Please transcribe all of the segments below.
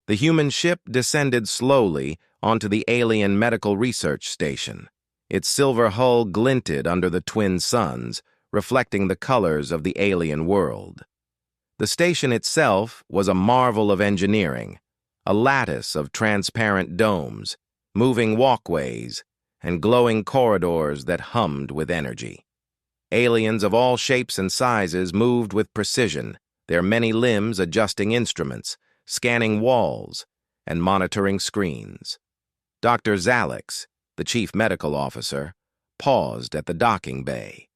The human ship descended slowly onto the alien medical research station. Its silver hull glinted under the twin suns, reflecting the colors of the alien world. The station itself was a marvel of engineering, a lattice of transparent domes, moving walkways, and glowing corridors that hummed with energy. Aliens of all shapes and sizes moved with precision, their many limbs adjusting instruments, scanning walls, and monitoring screens. Dr. Zalex, the chief medical officer, paused at the docking bay.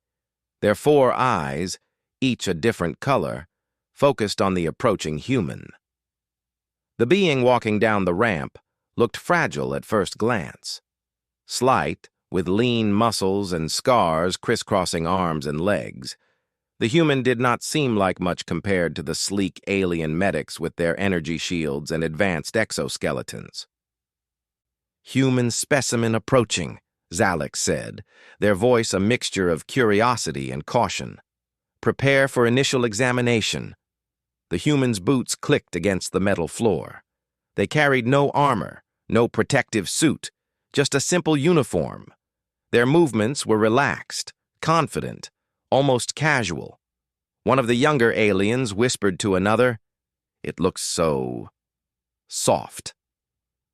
Their 4 eyes, each a different color, focused on the approaching human. The being walking down the ramp looked fragile at first glance. Slight, with lean muscles and scars crisscrossing arms and legs, the human did not seem like much compared to the sleek alien medics with their energy shields and advanced exoskeletons. "Human specimen approaching," Zalex said, their voice a mixture of curiosity and caution. "Prepare for initial examination." The human's boots clicked against the metal floor. They carried no armor, no protective suit, just a simple uniform. Their movements were relaxed, confident, almost casual. One of the younger aliens whispered to another, "It looks so soft."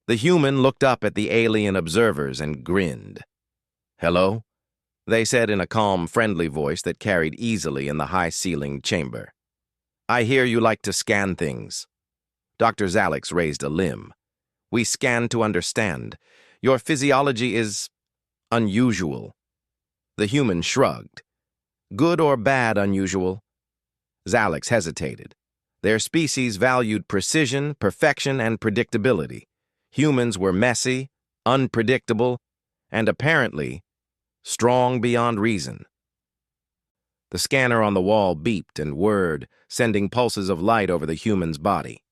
The human looked up at the alien observers and grinned. "Hello?" they said in a calm, friendly voice that carried easily in the high-ceilinged chamber. "I hear you like to scan things." Dr. Zalex raised a limb. "We scan to understand. Your physiology is unusual." The human shrugged. "Good or bad unusual?" Zalex hesitated. Their species valued precision, perfection, and predictability. Humans were messy, unpredictable, and apparently strong beyond reason. The scanner on the wall beeped and whirred, sending pulses of light over the human's body.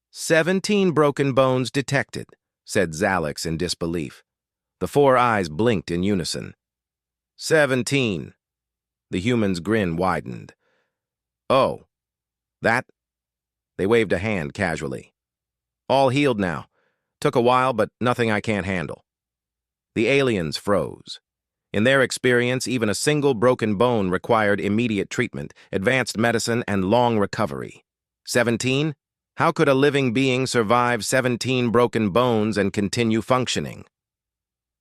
17 broken bones detected, said Zalex in disbelief. The 4 eyes blinked in unison. 17. The human's grin widened. "Oh, that?" They waved a hand casually. "All healed now. Took a while, but nothing I can't handle." The aliens froze. In their experience, even a single broken bone required immediate treatment, advanced medicine, and long recovery. 17? How could a living being survive 17 broken bones and continue functioning?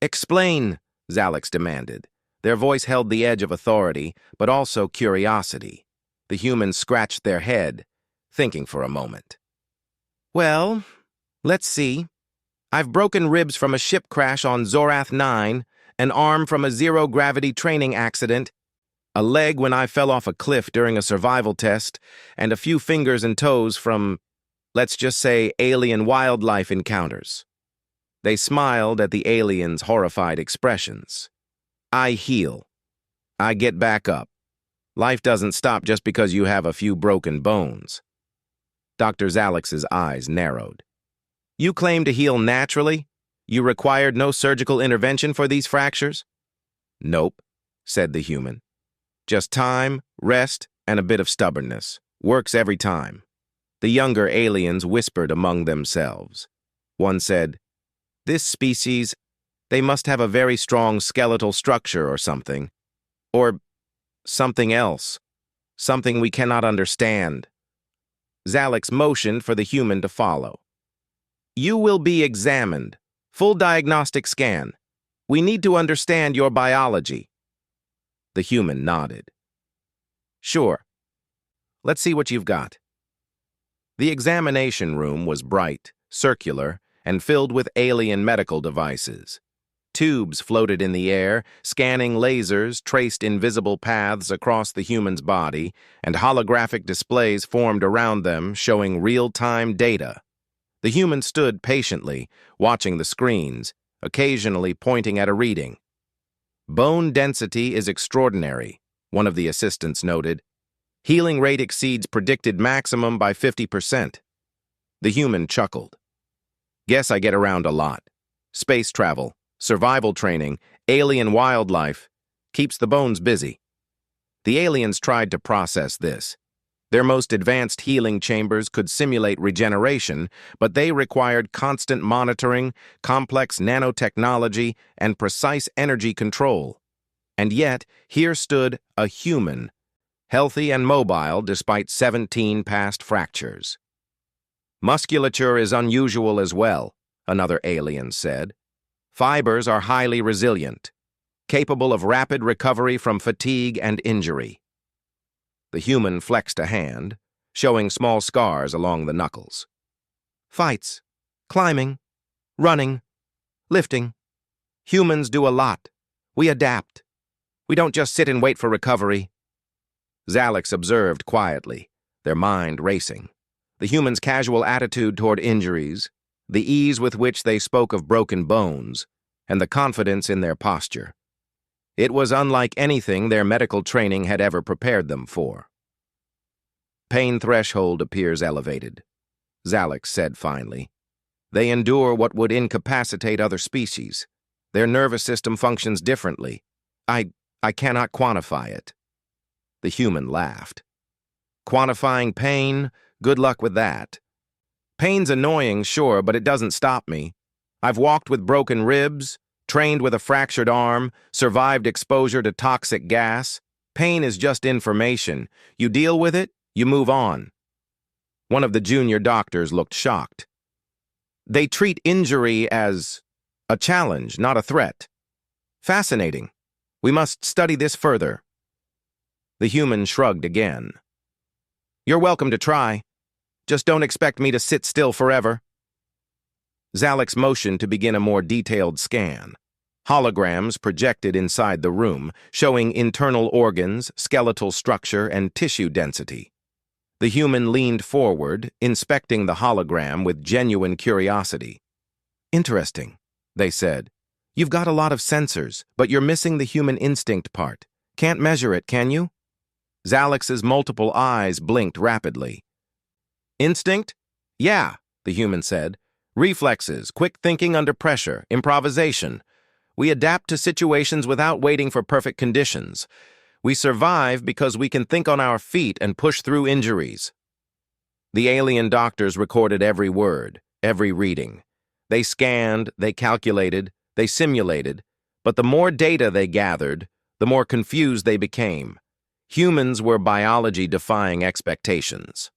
"Explain," Zalex demanded. Their voice held the edge of authority, but also curiosity. The humans scratched their head, thinking for a moment. "Well, let's see. I've broken ribs from a ship crash on Zorath 9, an arm from a zero-gravity training accident, a leg when I fell off a cliff during a survival test, and a few fingers and toes from, let's just say, alien wildlife encounters." They smiled at the aliens' horrified expressions. "I heal. I get back up. Life doesn't stop just because you have a few broken bones." Dr. Zalex's eyes narrowed. "You claim to heal naturally? You required no surgical intervention for these fractures?" "Nope," said the human. "Just time, rest, and a bit of stubbornness. Works every time." The younger aliens whispered among themselves. One said, "This species, they must have a very strong skeletal structure or something. Or something else. Something we cannot understand." Zalex motioned for the human to follow. "You will be examined. Full diagnostic scan. We need to understand your biology." The human nodded. "Sure. Let's see what you've got." The examination room was bright, circular, and filled with alien medical devices. Tubes floated in the air, scanning lasers traced invisible paths across the human's body, and holographic displays formed around them showing real-time data. The human stood patiently, watching the screens, occasionally pointing at a reading. "Bone density is extraordinary," one of the assistants noted. "Healing rate exceeds predicted maximum by 50%. The human chuckled. "Guess I get around a lot. Space travel, survival training, alien wildlife. Keeps the bones busy." The aliens tried to process this. Their most advanced healing chambers could simulate regeneration, but they required constant monitoring, complex nanotechnology, and precise energy control. And yet, here stood a human, healthy and mobile despite 17 past fractures. Musculature is unusual as well, another alien said. Fibers are highly resilient, capable of rapid recovery from fatigue and injury. The human flexed a hand, showing small scars along the knuckles. Fights, climbing, running, lifting. Humans do a lot. We adapt. We don't just sit and wait for recovery. Zalex observed quietly, their mind racing. The humans' casual attitude toward injuries, the ease with which they spoke of broken bones, and the confidence in their posture. It was unlike anything their medical training had ever prepared them for. Pain threshold appears elevated, Zalex said finally. They endure what would incapacitate other species. Their nervous system functions differently. I cannot quantify it. The human laughed. Quantifying pain? Good luck with that. Pain's annoying, sure, but it doesn't stop me. I've walked with broken ribs, trained with a fractured arm, survived exposure to toxic gas. Pain is just information. You deal with it, you move on. One of the junior doctors looked shocked. They treat injury as a challenge, not a threat. Fascinating. We must study this further. The human shrugged again. You're welcome to try. Just don't expect me to sit still forever. Zalex motioned to begin a more detailed scan. Holograms projected inside the room, showing internal organs, skeletal structure, and tissue density. The human leaned forward, inspecting the hologram with genuine curiosity. Interesting, they said. You've got a lot of sensors, but you're missing the human instinct part. Can't measure it, can you? Zalex's multiple eyes blinked rapidly. Instinct? Yeah, the human said. Reflexes, quick thinking under pressure, improvisation. We adapt to situations without waiting for perfect conditions. We survive because we can think on our feet and push through injuries. The alien doctors recorded every word, every reading. They scanned, they calculated, they simulated, but the more data they gathered, the more confused they became. Humans were biology-defying expectations.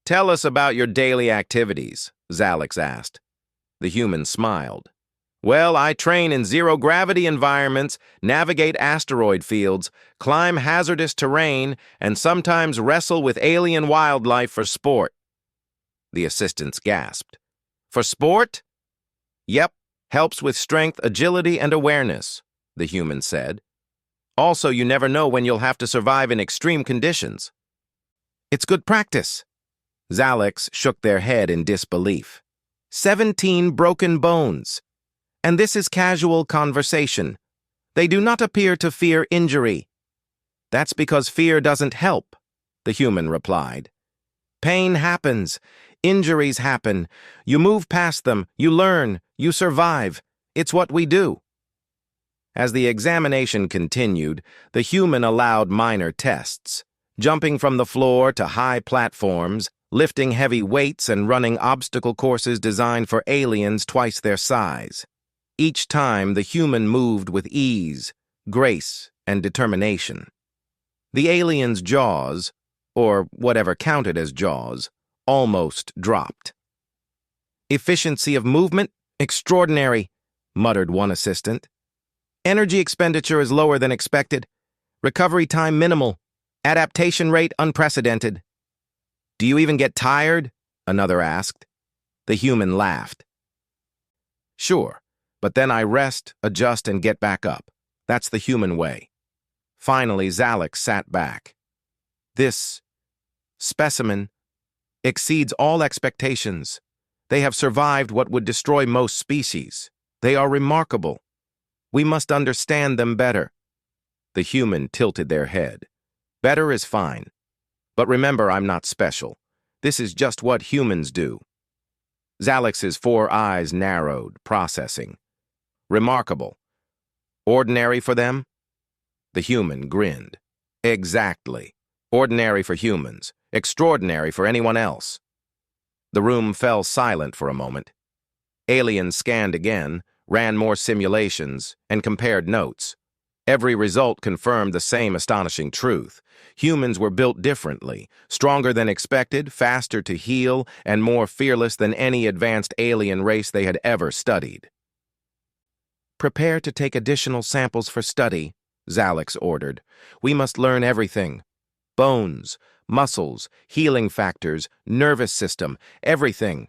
Tell us about your daily activities, Zalex asked. The human smiled. Well, I train in zero-gravity environments, navigate asteroid fields, climb hazardous terrain, and sometimes wrestle with alien wildlife for sport. The assistants gasped. For sport? Yep, helps with strength, agility, and awareness, the human said. Also, you never know when you'll have to survive in extreme conditions. It's good practice. Zalex shook their head in disbelief. 17 broken bones. And this is casual conversation. They do not appear to fear injury. That's because fear doesn't help, the human replied. Pain happens. Injuries happen. You move past them. You learn. You survive. It's what we do. As the examination continued, the human allowed minor tests, jumping from the floor to high platforms, lifting heavy weights and running obstacle courses designed for aliens twice their size. Each time, the human moved with ease, grace, and determination. The alien's jaws, or whatever counted as jaws, almost dropped. Efficiency of movement? Extraordinary, muttered one assistant. Energy expenditure is lower than expected. Recovery time minimal. Adaptation rate unprecedented. Do you even get tired? Another asked. The human laughed. Sure. But then I rest, adjust, and get back up. That's the human way. Finally, Zalex sat back. This specimen exceeds all expectations. They have survived what would destroy most species. They are remarkable. We must understand them better. The human tilted their head. Better is fine. But remember, I'm not special. This is just what humans do. Zalex's 4 eyes narrowed, processing. Remarkable. Ordinary for them? The human grinned. Exactly. Ordinary for humans, extraordinary for anyone else. The room fell silent for a moment. Aliens scanned again, ran more simulations, and compared notes. Every result confirmed the same astonishing truth. Humans were built differently, stronger than expected, faster to heal, and more fearless than any advanced alien race they had ever studied. "Prepare to take additional samples for study," Zalex ordered. "We must learn everything. Bones, muscles, healing factors, nervous system, everything."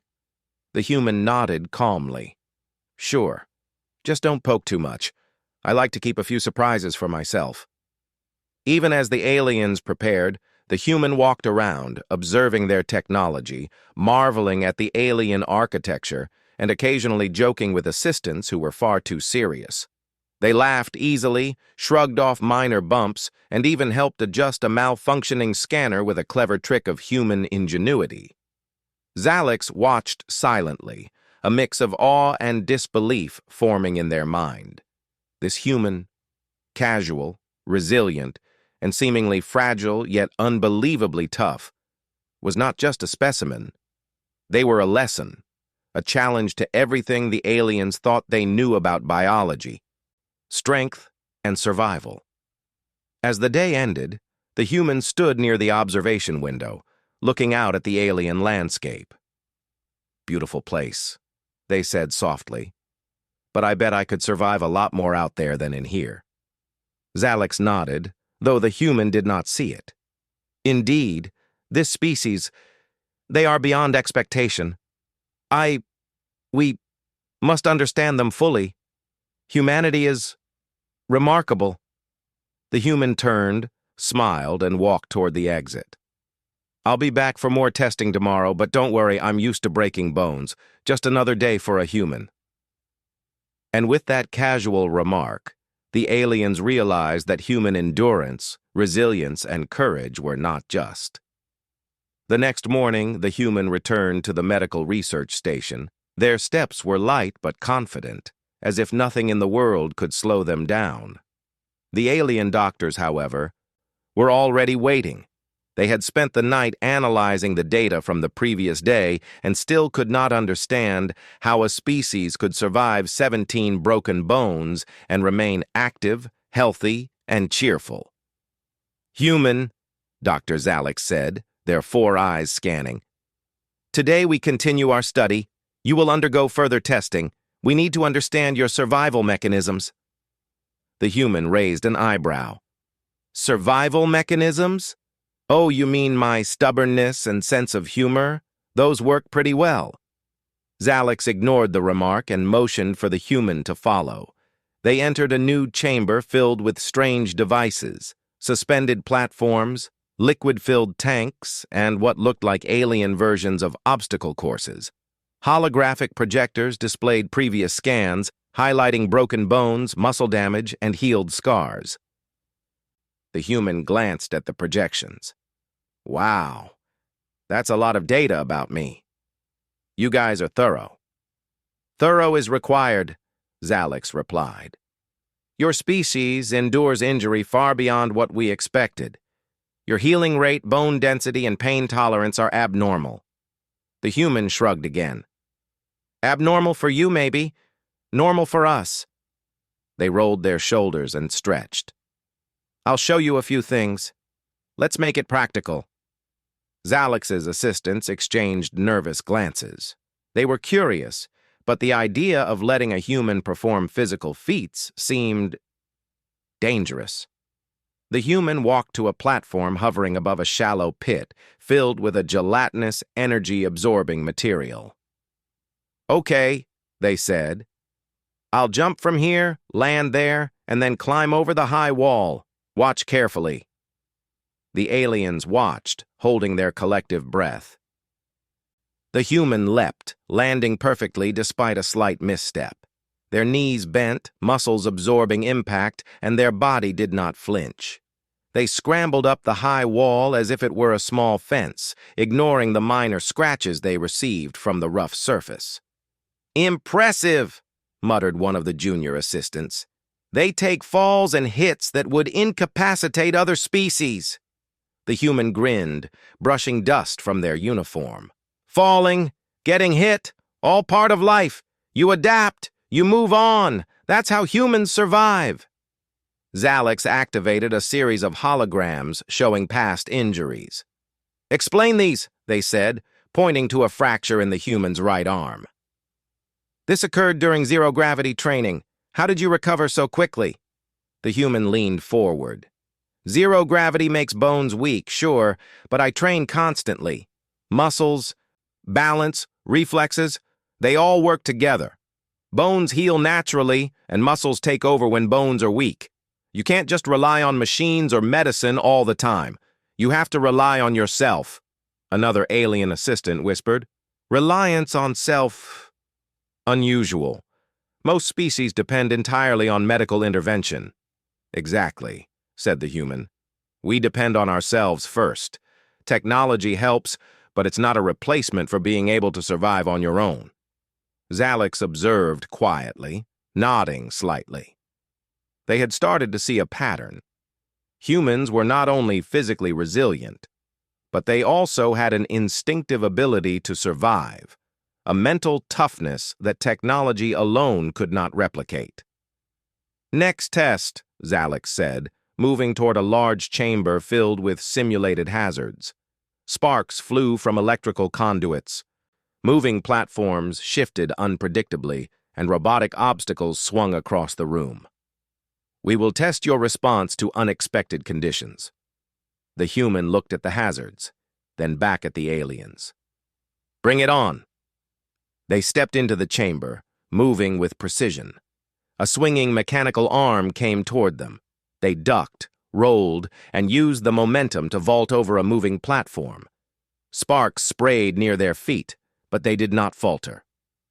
The human nodded calmly. "Sure. Just don't poke too much. I like to keep a few surprises for myself." Even as the aliens prepared, the human walked around, observing their technology, marveling at the alien architecture, and occasionally joking with assistants who were far too serious. They laughed easily, shrugged off minor bumps, and even helped adjust a malfunctioning scanner with a clever trick of human ingenuity. Zalex watched silently, a mix of awe and disbelief forming in their mind. This human, casual, resilient, and seemingly fragile yet unbelievably tough, was not just a specimen. They were a lesson, a challenge to everything the aliens thought they knew about biology, strength, and survival. As the day ended, the human stood near the observation window, looking out at the alien landscape. "Beautiful place," they said softly. "But I bet I could survive a lot more out there than in here." Zalex nodded, though the human did not see it. "Indeed, this species, they are beyond expectation. We must understand them fully. Humanity is remarkable." The human turned, smiled, and walked toward the exit. "I'll be back for more testing tomorrow, but don't worry, I'm used to breaking bones. Just another day for a human." And with that casual remark, the aliens realized that human endurance, resilience, and courage were not just. The next morning, the human returned to the medical research station. Their steps were light but confident, as if nothing in the world could slow them down. The alien doctors, however, were already waiting. They had spent the night analyzing the data from the previous day and still could not understand how a species could survive 17 broken bones and remain active, healthy, and cheerful. "Human," Dr. Zalex said, their 4 eyes scanning. "Today we continue our study. You will undergo further testing. We need to understand your survival mechanisms." The human raised an eyebrow. "Survival mechanisms? Oh, you mean my stubbornness and sense of humor? Those work pretty well." Zalex ignored the remark and motioned for the human to follow. They entered a new chamber filled with strange devices, suspended platforms, liquid-filled tanks, and what looked like alien versions of obstacle courses. Holographic projectors displayed previous scans, highlighting broken bones, muscle damage, and healed scars. The human glanced at the projections. "Wow, that's a lot of data about me. You guys are thorough." "Thorough is required," Zalex replied. "Your species endures injury far beyond what we expected. Your healing rate, bone density, and pain tolerance are abnormal." The human shrugged again. "Abnormal for you, maybe. Normal for us." They rolled their shoulders and stretched. "I'll show you a few things. Let's make it practical." Zalex's assistants exchanged nervous glances. They were curious, but the idea of letting a human perform physical feats seemed dangerous. The human walked to a platform hovering above a shallow pit filled with a gelatinous, energy-absorbing material. "Okay," they said. "I'll jump from here, land there, and then climb over the high wall. Watch carefully." The aliens watched, holding their collective breath. The human leapt, landing perfectly despite a slight misstep. Their knees bent, muscles absorbing impact, and their body did not flinch. They scrambled up the high wall as if it were a small fence, ignoring the minor scratches they received from the rough surface. "Impressive," muttered one of the junior assistants. "They take falls and hits that would incapacitate other species." The human grinned, brushing dust from their uniform. Falling, getting hit, all part of life. You adapt, you move on. That's how humans survive. Zalex activated a series of holograms showing past injuries. Explain these, they said, pointing to a fracture in the human's right arm. This occurred during zero-gravity training. How did you recover so quickly? The human leaned forward. Zero gravity makes bones weak, sure, but I train constantly. Muscles, balance, reflexes, they all work together. Bones heal naturally, and muscles take over when bones are weak. You can't just rely on machines or medicine all the time. You have to rely on yourself, another alien assistant whispered. Reliance on self. Unusual. Most species depend entirely on medical intervention. Exactly, said the human. We depend on ourselves first. Technology helps, but it's not a replacement for being able to survive on your own. Zalex observed quietly, nodding slightly. They had started to see a pattern. Humans were not only physically resilient, but they also had an instinctive ability to survive, a mental toughness that technology alone could not replicate. Next test, Zalex said, moving toward a large chamber filled with simulated hazards. Sparks flew from electrical conduits. Moving platforms shifted unpredictably, and robotic obstacles swung across the room. We will test your response to unexpected conditions. The human looked at the hazards, then back at the aliens. Bring it on. They stepped into the chamber, moving with precision. A swinging mechanical arm came toward them. They ducked, rolled, and used the momentum to vault over a moving platform. Sparks sprayed near their feet, but they did not falter.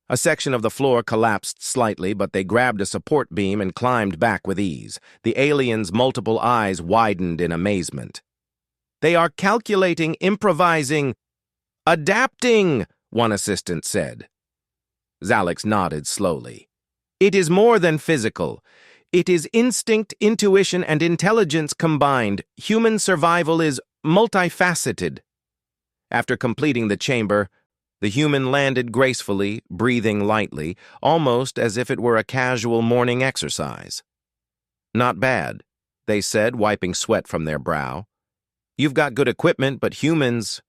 A section of the floor collapsed slightly, but they grabbed a support beam and climbed back with ease. The aliens' multiple eyes widened in amazement. They are calculating, improvising, adapting, one assistant said. Zalex nodded slowly. It is more than physical. It is instinct, intuition, and intelligence combined. Human survival is multifaceted. After completing the chamber, the human landed gracefully, breathing lightly, almost as if it were a casual morning exercise. Not bad, they said, wiping sweat from their brow. You've got good equipment, but humans,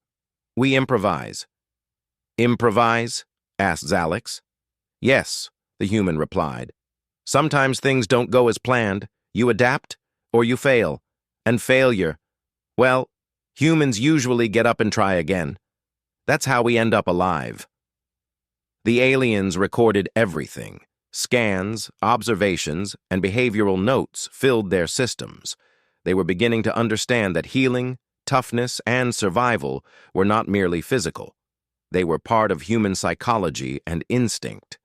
we improvise. Improvise? Asked Zalex. Yes, the human replied. Sometimes things don't go as planned. You adapt, or you fail. And failure, well, humans usually get up and try again. That's how we end up alive. The aliens recorded everything. Scans, observations, and behavioral notes filled their systems. They were beginning to understand that healing, toughness, and survival were not merely physical. They were part of human psychology and instinct.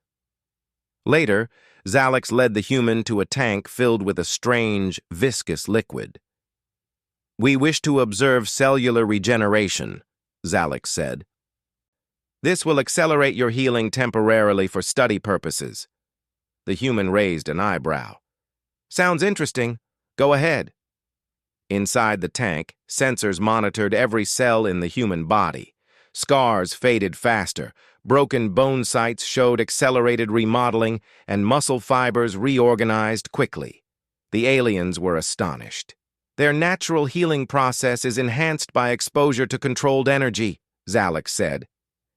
Later, Zalex led the human to a tank filled with a strange, viscous liquid. We wish to observe cellular regeneration, Zalex said. This will accelerate your healing temporarily for study purposes. The human raised an eyebrow. Sounds interesting. Go ahead. Inside the tank, sensors monitored every cell in the human body. Scars faded faster, broken bone sites showed accelerated remodeling, and muscle fibers reorganized quickly. The aliens were astonished. Their natural healing process is enhanced by exposure to controlled energy, Zalex said.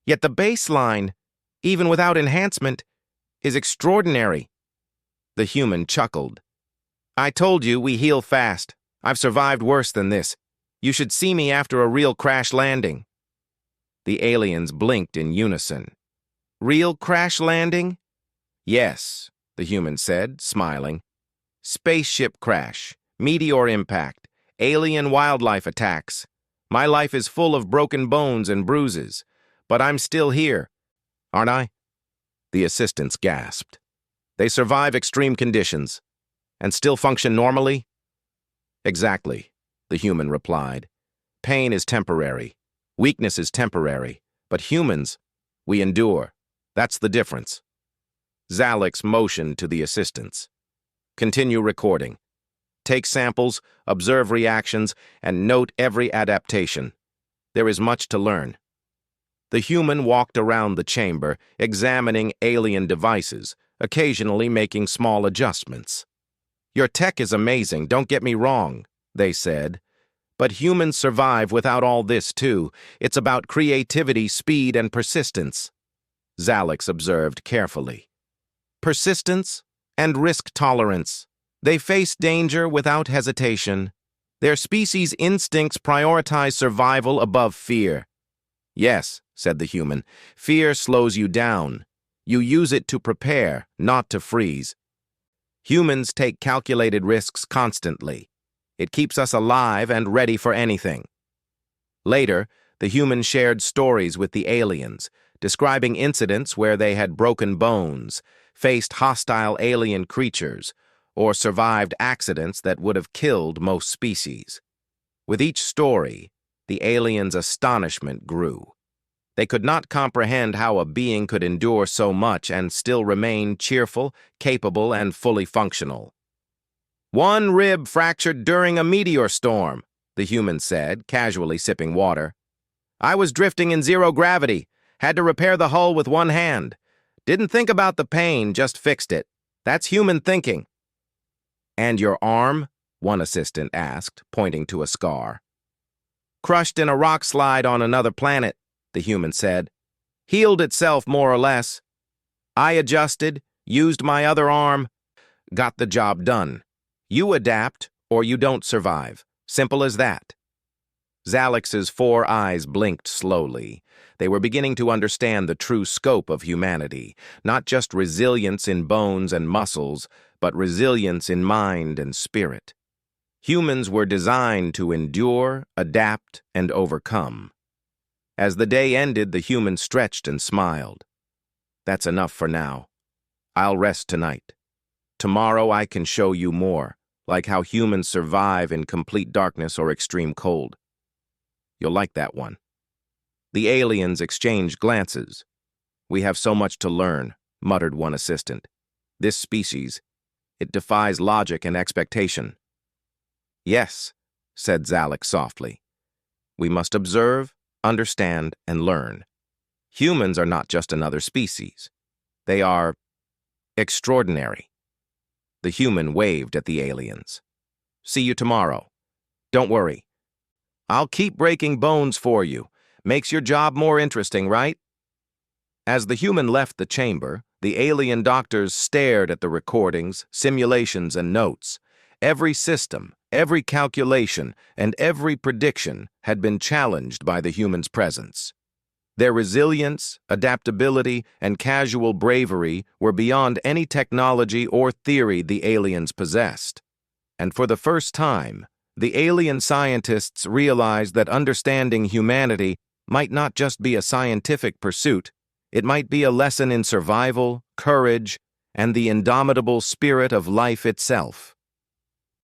Yet the baseline, even without enhancement, is extraordinary. The human chuckled. I told you we heal fast. I've survived worse than this. You should see me after a real crash landing. The aliens blinked in unison. Real crash landing? Yes, the human said, smiling. Spaceship crash, meteor impact, alien wildlife attacks. My life is full of broken bones and bruises, but I'm still here, aren't I? The assistants gasped. They survive extreme conditions and still function normally? Exactly, the human replied. Pain is temporary. Weakness is temporary. But humans, we endure. That's the difference. Zalex motioned to the assistants. Continue recording. Take samples, observe reactions, and note every adaptation. There is much to learn. The human walked around the chamber, examining alien devices, occasionally making small adjustments. "Your tech is amazing, don't get me wrong," they said. "But humans survive without all this, too. It's about creativity, speed, and persistence," Zalex observed carefully. "Persistence and risk tolerance. They face danger without hesitation. Their species' instincts prioritize survival above fear." "Yes," said the human, "fear slows you down. You use it to prepare, not to freeze. Humans take calculated risks constantly. It keeps us alive and ready for anything." Later, the humans shared stories with the aliens, describing incidents where they had broken bones, faced hostile alien creatures, or survived accidents that would have killed most species. With each story, the aliens' astonishment grew. They could not comprehend how a being could endure so much and still remain cheerful, capable, and fully functional. "One rib fractured during a meteor storm," the human said, casually sipping water. "I was drifting in zero gravity, had to repair the hull with one hand. Didn't think about the pain, just fixed it. That's human thinking." "And your arm?" one assistant asked, pointing to a scar. "Crushed in a rock slide on another planet," the human said. "Healed itself more or less. I adjusted, used my other arm, got the job done. You adapt, or you don't survive. Simple as that." Zalex's 4 eyes blinked slowly. They were beginning to understand the true scope of humanity, not just resilience in bones and muscles, but resilience in mind and spirit. Humans were designed to endure, adapt, and overcome. As the day ended, the human stretched and smiled. "That's enough for now. I'll rest tonight. Tomorrow I can show you more, like how humans survive in complete darkness or extreme cold. You'll like that one." The aliens exchanged glances. "We have so much to learn," muttered one assistant. "This species, it defies logic and expectation." "Yes," said Zalex softly. "We must observe, understand, and learn. Humans are not just another species. They are extraordinary." The human waved at the aliens. "See you tomorrow. Don't worry. I'll keep breaking bones for you. Makes your job more interesting, right?" As the human left the chamber, the alien doctors stared at the recordings, simulations, and notes. Every system, every calculation, and every prediction had been challenged by the human's presence. Their resilience, adaptability, and casual bravery were beyond any technology or theory the aliens possessed. And for the first time, the alien scientists realized that understanding humanity might not just be a scientific pursuit, it might be a lesson in survival, courage, and the indomitable spirit of life itself.